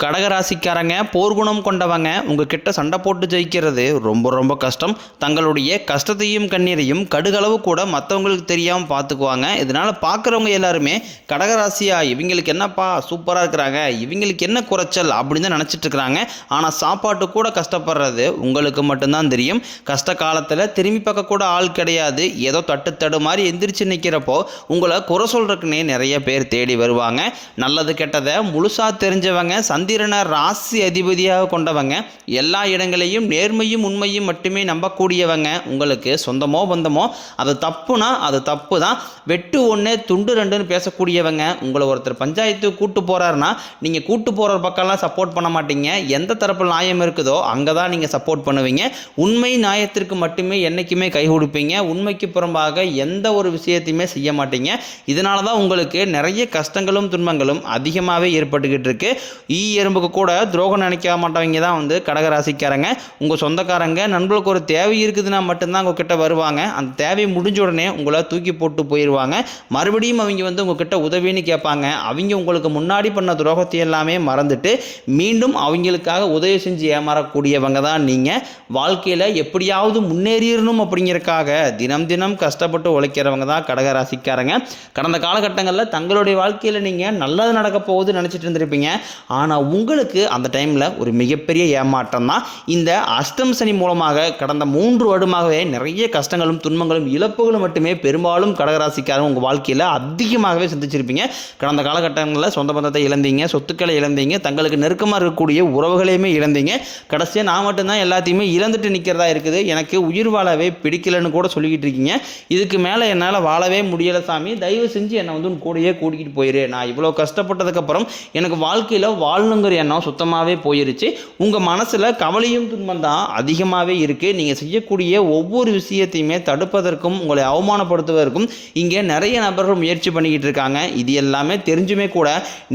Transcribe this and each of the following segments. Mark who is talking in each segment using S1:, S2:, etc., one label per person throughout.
S1: கடகராசிக்காரங்க போர்க்குணம் கொண்டவங்க உங்ககிட்ட சண்டை போட்டு ஜெயிக்கிறது ரொம்ப ரொம்ப கஷ்டம். தங்களுடைய கஷ்டத்தையும் கண்ணீரையும் கடுகளவு கூட மற்றவங்களுக்கு தெரியாமல் பார்த்துக்குவாங்க. இதனால் பார்க்குறவங்க எல்லாருமே கடகராசியா இவங்களுக்கு என்னப்பா சூப்பராக இருக்கிறாங்க, இவங்களுக்கு என்ன குறைச்சல் அப்படின்னு தான் நினச்சிட்டு இருக்கிறாங்க. ஆனால் சாப்பாட்டு கூட கஷ்டப்படுறது உங்களுக்கு மட்டும்தான் தெரியும். கஷ்ட காலத்தில் திரும்பி பார்க்க கூட ஆள் கிடையாது. ஏதோ தட்டு மாதிரி எந்திரிச்சு நிற்கிறப்போ உங்களை குறை சொல்கிறதுக்குன்னே நிறைய பேர் தேடி வருவாங்க. நல்லது கெட்டதை முழுசாக தெரிஞ்சவங்க சந்திரனை ராசி அதிபதியாக கொண்டவங்க, எல்லா இடங்களையும் நேர்மையும் உண்மையும் மட்டுமே நம்பக்கூடியவங்க. உங்களுக்கு சொந்தமோ பந்தமோ அது தப்புனா அது தப்பு தான், வெட்டு ஒன்று துண்டு ரெண்டுன்னு பேசக்கூடியவங்க. உங்களை ஒருத்தர் பஞ்சாயத்துக்கு கூட்டு போகிறாருன்னா நீங்கள் கூட்டு போகிற பக்கம்லாம் சப்போர்ட் பண்ண மாட்டீங்க. எந்த தரப்பில் நியாயம் இருக்குதோ அங்கே தான் நீங்கள் சப்போர்ட் பண்ணுவீங்க. உண்மை நியாயத்திற்கு மட்டுமே என்றைக்குமே கை கொடுப்பீங்க. உண்மைக்கு புறம்பாக எந்த ஒரு விஷயத்தையுமே செய்ய மாட்டீங்க. இதனால தான் உங்களுக்கு நிறைய கஷ்டங்களும் துன்பங்களும் அதிகமாகவே ஏற்பட்டுக்கிட்டு இருக்கு. எறும்புக்கு கூட துரோகம் நினைக்க மாட்டவங்க தான் கடகராசிக்காரங்க. உங்கள் சொந்தக்காரங்க நண்பர்களுக்கு ஒரு தேவை இருக்குதுன்னா மட்டும்தான் உங்ககிட்ட வருவாங்க. அந்த தேவை முடிஞ்ச உடனே உங்களை தூக்கி போட்டு போயிடுவாங்க. மறுபடியும் அவங்க உங்ககிட்ட உதவின்னு கேட்பாங்க. அவங்க உங்களுக்கு முன்னாடி பண்ண துரோகத்தை எல்லாமே மறந்துட்டு மீண்டும் அவங்களுக்காக உதவி செஞ்சு ஏமாறக்கூடியவங்க தான் நீங்கள். வாழ்க்கையில் எப்படியாவது முன்னேறிடணும் அப்படிங்கிறதுக்காக தினம் தினம் கஷ்டப்பட்டு உழைக்கிறவங்க தான் கடகராசிக்காரங்க. கடந்த காலகட்டங்களில் தங்களுடைய வாழ்க்கையில் நீங்கள் நல்லது நடக்க போகுது நினச்சிட்டு இருந்திருப்பீங்க. ஆனால் உங்களுக்கு அந்த டைமில் ஒரு மிகப்பெரிய ஏமாற்றம் தான். இந்த அஷ்டம் சனி மூலமாக கடந்த 3 வருடமாகவே நிறைய கஷ்டங்களும் துன்பங்களும் இழப்புகளும் மட்டுமே பெரும்பாலும் கடகராசிக்காரங்க உங்கள் வாழ்க்கையில் அதிகமாகவே சந்திச்சிருப்பீங்க. கடந்த காலகட்டங்களில் சொந்த பந்தத்தை இழந்தீங்க, சொத்துக்களை இழந்தீங்க, தங்களுக்கு நெருக்கமாக இருக்கக்கூடிய உறவுகளையுமே இழந்தீங்க. கடைசியாக நான் மட்டும்தான் எல்லாத்தையுமே இழந்துட்டு நிற்கிறதா இருக்குது, எனக்கு உயிர் வாழவே பிடிக்கலன்னு கூட சொல்லிக்கிட்டு இருக்கீங்க. இதுக்கு மேலே என்னால் வாழவே முடியலை சாமி, தயவு செஞ்சு என்னை உன் கூடையே கூட்டிகிட்டு போயிரு. நான் இவ்வளோ கஷ்டப்பட்டதுக்கப்புறம் எனக்கு வாழ்க்கையில் வாழணுங்கிற எண்ணம் சுத்தமாகவே போயிருச்சு. உங்கள் மனசில் கவலையும் துன்பம் தான் அதிகமாகவே இருக்குது. நீங்கள் செய்யக்கூடிய ஒவ்வொரு விஷயத்தையுமே தடுப்பதற்கும் உங்களை அவமானப்படுத்துவதற்கும் இங்கே நிறைய நபர்கள் முயற்சி பண்ணிக்கிட்டு இருக்காங்க. இது எல்லாமே தெரிஞ்சுமே கூட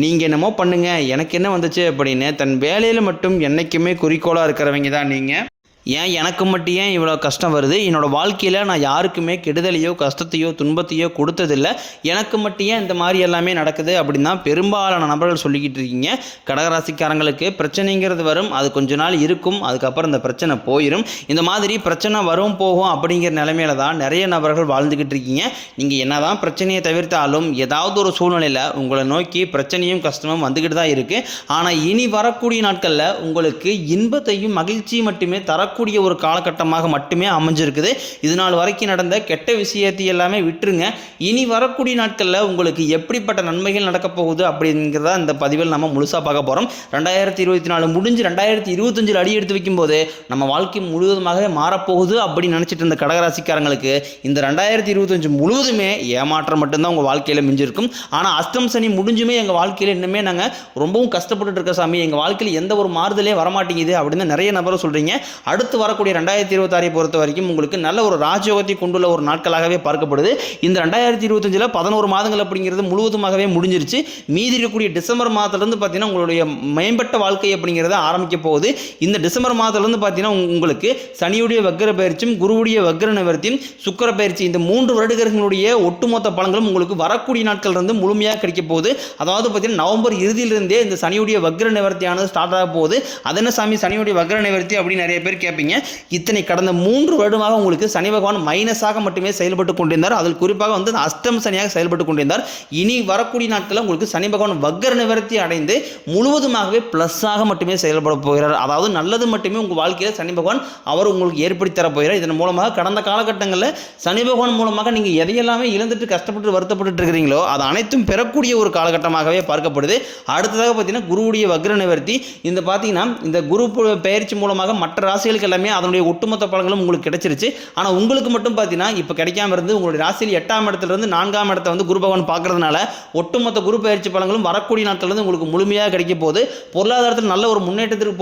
S1: நீங்கள் என்னமோ பண்ணுங்க எனக்கு என்ன வந்துச்சு அப்படின்னு தன் வேலையில் மட்டும் என்றைக்குமே குறிக்கோளாக இருக்கிறவங்க தான் நீங்கள். ஏன் எனக்கு மட்டும் ஏன் இவ்வளோ கஷ்டம் வருது, என்னோடய வாழ்க்கையில் நான் யாருக்குமே கெடுதலையோ கஷ்டத்தையோ துன்பத்தையோ கொடுத்ததில்லை, எனக்கு மட்டும் ஏன் இந்த மாதிரி எல்லாமே நடக்குது அப்படின்னு தான் பெரும்பாலான நபர்கள் சொல்லிக்கிட்டு இருக்கீங்க. கடகராசிக்காரங்களுக்கு பிரச்சனைங்கிறது வரும், அது கொஞ்ச நாள் இருக்கும், அதுக்கப்புறம் இந்த பிரச்சனை போயிடும். இந்த மாதிரி பிரச்சனை வரும் போகும் அப்படிங்கிற நிலைமையில தான் நிறைய நபர்கள் வாழ்ந்துக்கிட்டு இருக்கீங்க. நீங்கள் என்ன தான் பிரச்சனையை தவிர்த்தாலும் ஏதாவது ஒரு சூழ்நிலையில் உங்களை நோக்கி பிரச்சனையும் கஷ்டமும் வந்துக்கிட்டு தான் இருக்குது. ஆனால் இனி வரக்கூடிய நாட்களில் உங்களுக்கு இன்பத்தையும் மகிழ்ச்சியும் மட்டுமே தர கூடிய ஒரு காலகட்டமாக மட்டுமே அமைஞ்சிருக்குது. இது நாள் வரைக்கும் நடந்த கெட்ட விஷயத்தை எல்லாமே விட்டுருங்க. இனி வரக்கூடிய நாட்களில் உங்களுக்கு எப்படிப்பட்ட நன்மைகள் நடக்க போகுது அப்படிங்கிறத இந்த பதிவில் நம்ம முழுசாக பார்க்க போகிறோம். 2024 முடிஞ்சு 2025 அடி எடுத்து வைக்கும்போது நம்ம வாழ்க்கை முழுவதுமாக மாறப்போகுது அப்படின்னு நினச்சிட்டு இருந்த கடகராசிக்காரங்களுக்கு இந்த 2025 முழுவதுமே ஏமாற்றம் மட்டும்தான் உங்கள் வாழ்க்கையில் மிஞ்சிருக்கும். ஆனால் அஷ்டம் சனி முடிஞ்சுமே எங்கள் வாழ்க்கையில் இன்னுமே நாங்கள் ரொம்பவும் கஷ்டப்பட்டு இருக்க சாமி, எங்கள் வாழ்க்கையில் எந்த ஒரு மாறுதலே வரமாட்டேங்குது அப்படின்னு நிறைய நபரும் சொல்கிறீங்க. அடுத்து வரக்கூடிய 2026 பொறுத்த வரைக்கும் உங்களுக்கு நல்ல ஒரு ராஜயோகத்தை கொண்டுள்ள ஒரு நாட்களாகவே பார்க்கப்படுது. இந்த 2025 11 மாதங்கள் அப்படிங்கிறது முழுவதுமாகவே முடிஞ்சிருச்சு. மீதி இருக்கக்கூடிய டிசம்பர் மாதத்திலிருந்து பார்த்தீங்கன்னா உங்களுடைய மேம்பட்ட வாழ்க்கை அப்படிங்கிறத ஆரம்பிக்க போகுது. இந்த டிசம்பர் மாதத்திலிருந்து பார்த்தீங்கன்னா உங்களுக்கு சனியுடைய வக்ர பயிற்சியும் குருவுடைய வக்ர நிவர்த்தியும் சுக்கிர பயிற்சி இந்த 3 வருடங்களுடைய ஒட்டுமொத்த பலன்களும் உங்களுக்கு வரக்கூடிய நாட்கள் இருந்து முழுமையாக கிடைக்க போகுது. அதாவது பார்த்தீங்கன்னா நவம்பர் இறுதியிலிருந்தே இந்த சனியுடைய வக்ர நிவர்த்தியானது ஸ்டார்ட் ஆக போகுது. அது என்ன சாமி சனியுடைய வக்ர நிவர்த்தி அப்படின்னு நிறைய பேர் கேட்பீங்க. இத்தனை கடந்த 3 வருடமாக உங்களுக்கு சனி பகவான் மைனஸாக மட்டுமே செயல்பட்டு கொண்டிருந்தார். அதில் குறிப்பாக அஷ்டம சனியாக செயல்பட்டு கொண்டிருந்தார். இனி வரக்கூடிய நாட்களில் உங்களுக்கு சனி பகவான் வக்ர நிவர்த்தி அடைந்து முழுவதுமாகவே பிளஸ்ஸாக மட்டுமே செயல்பட போகிறார். அதாவது நல்லது மட்டுமே உங்கள் வாழ்க்கையில் சனி பகவான் அவர் உங்களுக்கு ஏற்படுத்தி தர போகிறார். இதன் மூலமாக கடந்த காலகட்டங்களில் சனி பகவான் மூலமாக நீங்கள் எதையெல்லாமே இழந்துட்டு கஷ்டப்பட்டு வருத்தப்பட்டு இருக்கிறீங்களோ அது அனைத்தும் பெறக்கூடிய ஒரு காலகட்டமாகவே பார்க்கப்படுது. அடுத்ததாக பார்த்தீங்கன்னா குருவுடைய வக்ர நிவர்த்தி இந்த பார்த்தீங்கன்னா இந்த குரு பயிற்சி மூலமாக மற்ற ராசிகளுக்கு எல்லாமே அதனுடைய ஒட்டுமொத்த பலன்களும் உங்களுக்கு கிடைச்சிருச்சு. ஆனால் உங்களுக்கு மட்டும் பார்த்தீங்கன்னா இப்போ கிடைக்காம இருந்து உங்களுடைய ராசியில் 8ஆம் இடத்துலேருந்து 4ஆம் இடத்தை குரு பகவான் பார்க்கறதுனால ஒட்டுமொத்த குரு பயிற்சி பலன்களும் வரக்கூடிய நாட்கள் உங்களுக்கு முழுமையாக கிடைக்க போகுது. பொருளாதாரத்தில் நல்ல ஒரு முன்னேற்றத்திற்கு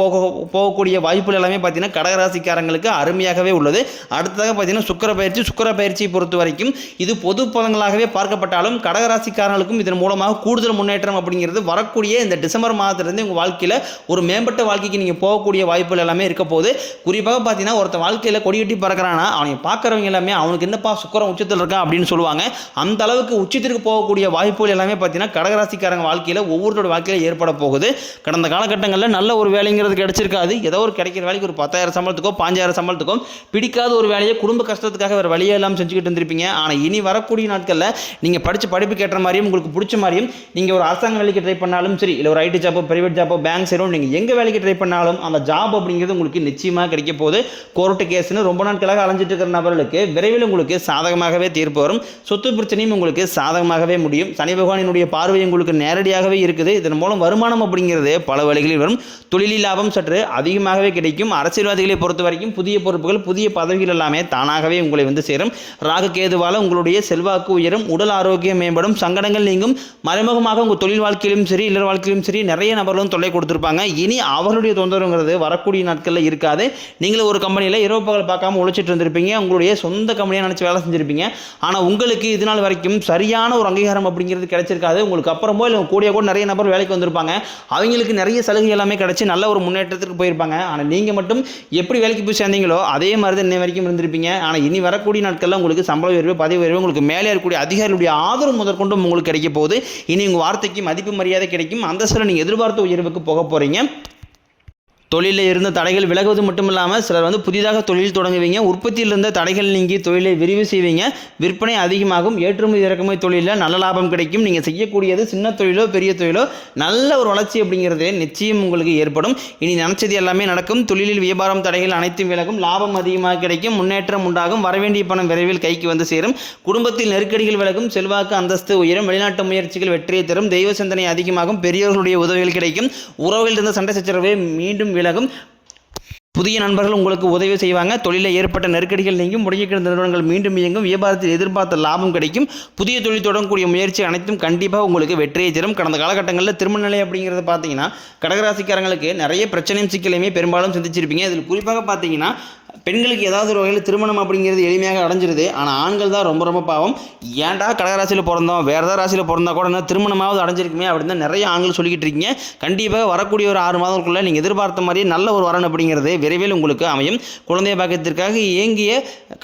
S1: போகக்கூடிய வாய்ப்புகள் எல்லாமே பார்த்தீங்கன்னா கடகராசிக்காரங்களுக்கு அருமையாகவே உள்ளது. அடுத்ததாக பார்த்தீங்கன்னா சுக்கிர பயிற்சியை பொறுத்த வரைக்கும் இது பொது பலன்களாகவே பார்க்கப்பட்டாலும் கடகராசிக்காரர்களுக்கும் இதன் மூலமாக கூடுதல் முன்னேற்றம் அப்படிங்கிறது வரக்கூடிய இந்த டிசம்பர் மாதத்திலிருந்து உங்கள் வாழ்க்கையில் ஒரு மேம்பட்ட வாழ்க்கைக்கு நீங்கள் போகக்கூடிய வாய்ப்புகள் எல்லாமே இருக்க போகுது. குறிப்பாக பார்த்தீங்கன்னா ஒருத்த வாழ்க்கையில் கொடியட்டி பறக்கிறானா அவனை பார்க்குறவங்க எல்லாமே அவனுக்கு என்னப்பா சுக்கரம் உச்சத்தில் இருக்கா அப்படின்னு சொல்லுவாங்க. அந்த அளவுக்கு உச்சத்திற்கு போகக்கூடிய வாய்ப்புகள் எல்லாமே பார்த்தீங்கன்னா கடகராசிக்காரங்க வாழ்க்கையில் ஒவ்வொருத்தோட வாழ்க்கையில் ஏற்பட போகுது. கடந்த காலகட்டங்களில் நல்ல ஒரு வேலைங்கிறது கிடைச்சிருக்காது. ஏதோ ஒரு கிடைக்கிற வேலைக்கு ஒரு 10,000 சம்பளத்துக்கோ 5,000 சம்பளத்துக்கோ பிடிக்காத ஒரு வேலையை குடும்ப கஷ்டத்துக்காக வேறு வழியே எல்லாம் செஞ்சுக்கிட்டு இருந்திருப்பீங்க. ஆனால் இனி வரக்கூடிய நாட்களில் நீங்கள் படித்த படிப்புக்கு ஏற்ற மாதிரியும் உங்களுக்கு பிடிச்ச மாதிரியும் நீங்கள் ஒரு அரசாங்க வேலைக்கு ட்ரை பண்ணாலும் சரி, இல்லை ஒரு ஐடி ஜாப்போ பிரைவேட் ஜாப்போ பேங்க் சைடும் நீங்கள் எங்கே வேலைக்கு ட்ரை பண்ணாலும் அந்த ஜாப் அப்படிங்கிறது உங்களுக்கு நிச்சயமாக கிடைக்க போகுது. கோர்ட்டு கேஸ்னு ரொம்ப நாட்களாக அலைஞ்சிட்டு இருக்கிற நபர்களுக்கு விரைவில் உங்களுக்கு சாதகமாகவே தீர்ப்பு வரும். சொத்து பிரச்சனையும் உங்களுக்கு சாதகமாகவே முடியும். சனி பகவானினுடைய பார்வை உங்களுக்கு நேரடியாகவே இருக்குது. இதன் மூலம் வருமானம் அப்படிங்கிறது பல வழிகளில் வரும். தொழிலில் லாபம் சற்று அதிகமாகவே கிடைக்கும். அரசியல்வாதிகளை பொறுத்த வரைக்கும் புதிய பொறுப்புகள் புதிய பதவிகள் எல்லாமே தானாகவே உங்களை வந்து சேரும். ராகு கேதுவால உங்களுடைய செல்வாக்கு உயரும், உடல் ஆரோக்கியம் மேம்படும், சங்கடங்கள் நீங்கும். மறைமுகமாக உங்கள் தொழில் வாழ்க்கையிலும் சரி இல்லற வாழ்க்கையிலும் சரி நிறைய நபர்களும் தொல்லை கொடுத்துருப்பாங்க. இனி அவர்களுடைய தொந்தரவுங்கிறது வரக்கூடிய நாட்களில் இருக்காது. நீங்களும் ஒரு கம்பெனியில் இரவு பகல் பார்க்காம உழைச்சிட்டு இருந்திருப்பீங்க, உங்களுடைய சொந்த கம்பெனியை நினச்சி வேலை செஞ்சுருப்பீங்க. ஆனால் உங்களுக்கு இது நாள் வரைக்கும் சரியான ஒரு அங்கீகாரம் அப்படிங்கிறது கிடைச்சிருக்காது. உங்களுக்கு அப்புறமோ இல்லை கூட நிறைய நபர் வேலைக்கு வந்திருப்பாங்க. அவங்களுக்கு நிறைய சலுகை எல்லாமே கிடைச்சி நல்ல ஒரு முன்னேற்றத்துக்கு போயிருப்பாங்க. ஆனால் நீங்கள் மட்டும் எப்படி வேலைக்கு போய் சேர்ந்தீங்களோ அதே மாதிரி தான் இன்னை வரைக்கும் இருந்திருப்பீங்க. ஆனால் இனி வரக்கூடிய நாட்களில் உங்களுக்கு சம்பள உயர்வு பதவி உயர்வு உங்களுக்கு மேலே இருக்கக்கூடிய அதிகாரிகளுடைய ஆதரவு முதற்கொண்டும் உங்களுக்கு கிடைக்க போகுது. இனி உங்கள் வார்த்தைக்கு மதிப்பு மரியாதை கிடைக்கும். அந்தஸ்தில் நீங்கள் எதிர்பார்த்த உயர்வுக்கு போக போகிறீங்க. தொழிலில் இருந்த தடைகள் விலகுவது மட்டும் இல்லாமல் சிலர் வந்து புதிதாக தொழில் தொடங்குவீங்க. உற்பத்தியில் இருந்த தடைகள் நீங்கி தொழிலை விரிவு செய்வீங்க. விற்பனை அதிகமாகும். ஏற்றுமதி இறக்குமதி தொழிலில் நல்ல லாபம் கிடைக்கும். நீங்கள் செய்யக்கூடியது சின்ன தொழிலோ பெரிய தொழிலோ நல்ல ஒரு வளர்ச்சி அப்படிங்கிறது நிச்சயம் உங்களுக்கு ஏற்படும். இனி நினைச்சது எல்லாமே நடக்கும். தொழிலில் வியாபாரம் தடைகள் அனைத்தும் விலகும். லாபம் அதிகமாக கிடைக்கும். முன்னேற்றம் உண்டாகும். வரவேண்டிய பணம் விரைவில் கைக்கு வந்து சேரும். குடும்பத்தில் நெருக்கடிகள் விலகும். செல்வாக்கு அந்தஸ்து உயரும். வெளிநாட்டு முயற்சிகள் வெற்றியை தரும். தெய்வ சிந்தனை அதிகமாகும். பெரியவர்களுடைய உதவிகள் கிடைக்கும். உறவுகள் இருந்த சண்டை சச்சரவை மீண்டும் விலகும். புதிய நண்பர்கள் உங்களுக்கு உதவி செய்வாங்க. தொழிலில் ஏற்பட்ட நெருக்கடிகள் நீங்கும். முடங்கி கிடந்த நிறுவனங்கள் மீண்டும் இயங்கும். வியாபாரத்தில் எதிர்பார்த்த லாபம் கிடைக்கும். புதிய தொழில் தொடங்கக்கூடிய முயற்சி அனைத்தும் கண்டிப்பாக உங்களுக்கு வெற்றியை தரும். கடந்த காலகட்டங்களில் திருமண நிலை அப்படிங்கிறது பார்த்தீங்கன்னா கடகராசிக்காரங்களுக்கு நிறைய பிரச்சனையும் சிக்கலையுமே பெரும்பாலும் சந்திச்சிருப்பீங்க. இதில் குறிப்பாக பார்த்தீங்கன்னா பெண்களுக்கு ஏதாவது ஒரு வகையில் திருமணம் அப்படிங்கிறது எளிமையாக அடைஞ்சிருது. ஆனால் ஆண்கள் தான் ரொம்ப ரொம்ப பாவம். ஏன்டா கடகராசியில் பிறந்தோம், வேறு ஏதாவது ராசியில் பிறந்தா கூட என்ன திருமணமாவது அடைஞ்சிருக்குமே அப்படின்னு தான் நிறைய ஆண்கள் சொல்லிக்கிட்டு இருக்கீங்க. கண்டிப்பாக வரக்கூடிய ஒரு 6 மாதங்களுக்குள்ளே நீங்கள் எதிர்பார்த்த மாதிரி நல்ல ஒரு வரன் அப்படிங்கிறது விரைவில் உங்களுக்கு அமையும். குழந்தை பாக்கியத்திற்காக இயங்கிய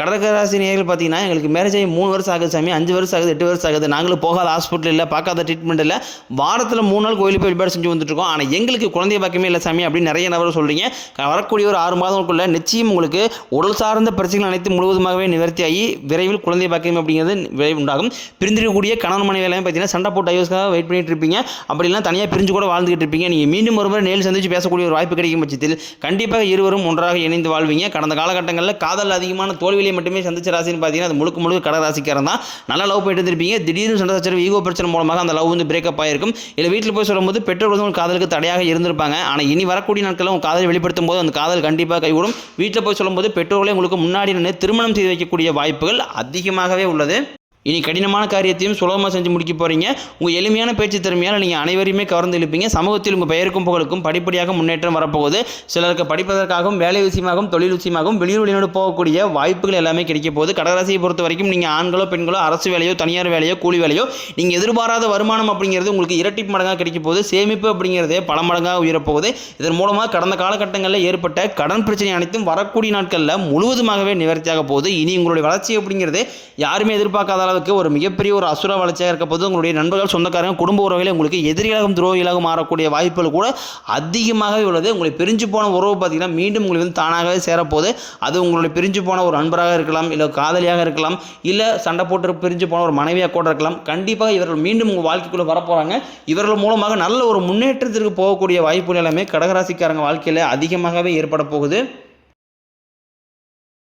S1: கடகராசி நேயர்கள் பார்த்தீங்கன்னா எங்களுக்கு மேரேஜ் ஆகி 3 வருஷம் ஆகுது சாமி, 5 வருஷம் ஆகுது, 8 வருஷம் ஆகுது, நாங்களும் போகாத ஹாஸ்பிட்டல் இல்லை, பார்க்காத ட்ரீட்மெண்ட் இல்லை, வாரத்தில் 3 நாள் கோயிலுக்கு போய் வழிபாடு செஞ்சு வந்துட்டுருக்கோம், ஆனால் எங்களுக்கு குழந்தை பாக்கியமே இல்லை சாமி அப்படின்னு நிறைய நபர் சொல்கிறீங்க. வரக்கூடிய ஒரு 6 மாதங்களுக்குள்ளே நிச்சயம் உங்களுக்கு உடல் சார்ந்த பிரச்சனைகள் அனைத்து முழுவதுமாகவே நிவர்த்தியாகி விரைவில் குழந்தை பாக்கியம் அப்படிங்கிறது விரைவில் உண்டாகும். பிரிந்திருக்கக்கூடிய கணவன் மனைவி எல்லாமே பார்த்தீங்கன்னா சண்டை போட்டு டைவர்ஸ்க்காக வெயிட் பண்ணிட்டு இருப்பீங்க. அப்படிலாம் தனியாக பிரிஞ்சு கூட வாழ்ந்துகிட்டு இருப்பீங்க. நீங்கள் மீண்டும் ஒருமுறை நேரில் சந்தித்து பேசக்கூடிய ஒரு வாய்ப்பு கிடைக்கும் பட்சத்தில் கண்டிப்பாக இருவரும் ஒன்றாக இணைந்து வாழ்வீங்க. கடந்த காலகட்டங்களில் காதல் அதிகமான தோல்வியை மட்டுமே சந்திச்ச ராசின்னு பார்த்தீங்கன்னா அது முழுக்க கடகராசிக்காரன் தான். நல்லா லவ் போயிட்டு இருந்திருப்பீங்க. திடீர்னு சண்டை சச்சரவு ஈகோ பிரச்சனை மூலமாக அந்த லவ் வந்து பிரேக்கப் ஆகிருக்கும். இல்லை வீட்டில் போய் சொல்லும்போது பெற்றோர் வந்து காதலுக்கு தடையாக இருந்திருப்பாங்க. ஆனால் இனி வரக்கூடிய நாட்களில் உங்கள் காதலை வெளிப்படுத்தும் போது அந்த காதல் கண்டிப்பாக கைவிடும். வீட்டில் போய் சொல்லும்போது பெற்றோர்களே உங்களுக்கு முன்னாடி நின்று திருமணம் செய்து வைக்கக்கூடிய வாய்ப்புகள் அதிகமாகவே உள்ளது. இனி கடினமான காரியத்தையும் சுலபமாக செஞ்சு முடிக்க போகிறீங்க. உங்கள் எளிமையான பேச்சு திறமையால் நீங்கள் அனைவரையுமே கவர்ந்து இழுப்பீங்க. சமூகத்தில் உங்கள் பெயருக்கும் புகழுக்கும் படிப்படியாக முன்னேற்றம் வரப்போகுது. சிலருக்கு படிப்பதற்காகவும் வேலை விஷயமாகவும் தொழில் விஷயமாகவும் வெளியூர் வெளிநாடு போகக்கூடிய வாய்ப்புகள் எல்லாமே கிடைக்க போகுது. கடகராசியை பொறுத்த வரைக்கும் நீங்கள் ஆண்களோ பெண்களோ அரசு வேலையோ தனியார் வேலையோ கூலி வேலையோ நீங்கள் எதிர்பாராத வருமானம் அப்படிங்கிறது உங்களுக்கு இரட்டிப்பு மடங்காக கிடைக்க போகுது. சேமிப்பு அப்படிங்கிறதே பல மடங்காக உயரப்போகுது. இதன் மூலமாக கடந்த காலகட்டங்களில் ஏற்பட்ட கடன் பிரச்சனை அனைத்தும் வரக்கூடிய நாட்களில் முழுவதுமாகவே நிவர்த்தியாக போகுது. இனி உங்களுடைய வளர்ச்சி அப்படிங்கிறது யாருமே எதிர்பார்க்காத ஒரு மிகப்பெரிய ஒரு அசுர வளர்ச்சியாக இருக்க போது. உங்களுடைய நண்பர்கள் சொந்தக்காரங்க குடும்ப உறவுகளை உங்களுக்கு எதிரியாகவும் துரோகிகளாக மாறக்கூடிய வாய்ப்புகள் கூட அதிகமாகவே உள்ளது. உங்களை பிரிஞ்சு போன உறவு பார்த்தீங்கன்னா மீண்டும் உங்களுக்கு வந்து தானாகவே சேரப்போகுது. அது உங்களுடைய பிரிஞ்சு போன ஒரு நண்பராக இருக்கலாம், இல்லை காதலியாக இருக்கலாம், இல்லை சண்டை போட்டு பிரிஞ்சு போன ஒரு மனைவியாக கூட இருக்கலாம். கண்டிப்பாக இவர்கள் மீண்டும் உங்கள் வாழ்க்கைக்குள்ளே வரப்போகிறாங்க. இவர்கள் மூலமாக நல்ல ஒரு முன்னேற்றத்திற்கு போகக்கூடிய வாய்ப்புகள் எல்லாமே கடகராசிக்காரங்க வாழ்க்கையில் அதிகமாகவே ஏற்பட போகுது.